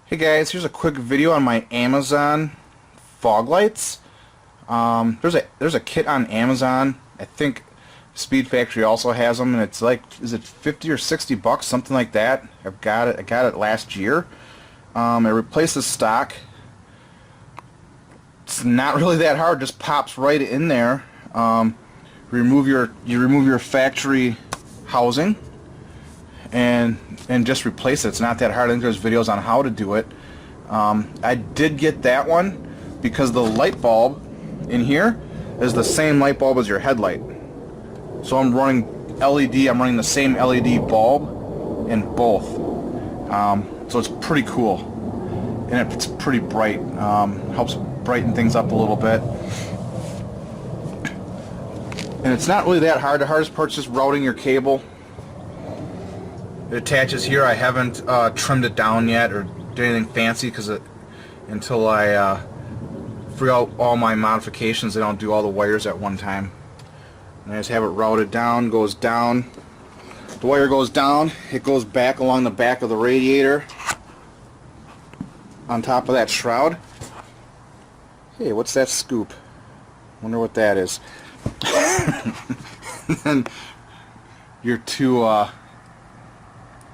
Hey guys, here's a quick video on my Amazon fog lights. There's a kit on Amazon. I think Speed Factory also has them, and it's like, is it 50 or 60 bucks, something like that. I got it last year. I replaced the stock. It's not really that hard, just pops right in there. You remove your factory housing and just replace it. It's not that hard. I think there's videos on how to do it. I did get that one because the light bulb in here is the same light bulb as your headlight. So I'm running LED, I'm running the same LED bulb in both. So it's pretty cool. And it's pretty bright. Helps brighten things up a little bit. And it's not really that hard. The hardest part is just routing your cable. It attaches here. I haven't trimmed it down yet or did anything fancy until I figure out all my modifications. I don't do all the wires at one time. And I just have it routed down, goes down. The wire goes down, it goes back along the back of the radiator on top of that shroud. Hey, what's that scoop? Wonder what that is. And then your two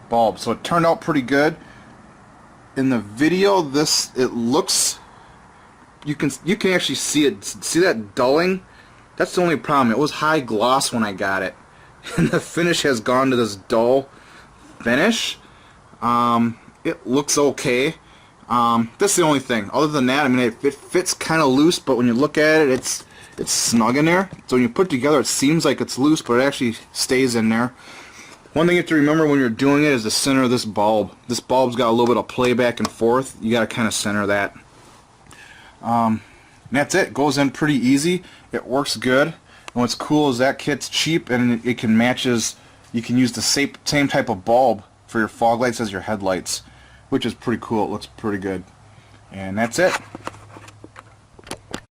bulbs. So it turned out pretty good. In the video, it looks, you can actually see it. See that dulling? That's the only problem. It was high gloss when I got it, and the finish has gone to this dull finish. It looks okay. That's the only thing. Other than that, I mean, it fits kind of loose, but when you look at it, it's snug in there. So when you put it together, it seems like it's loose, but it actually stays in there. One thing you have to remember when you're doing it is the center of this bulb. This bulb's got a little bit of play back and forth. You got to kind of center that. And that's it. Goes in pretty easy. It works good. And what's cool is that kit's cheap, and it can matches. You can use the same type of bulb for your fog lights as your headlights, which is pretty cool. It looks pretty good. And that's it.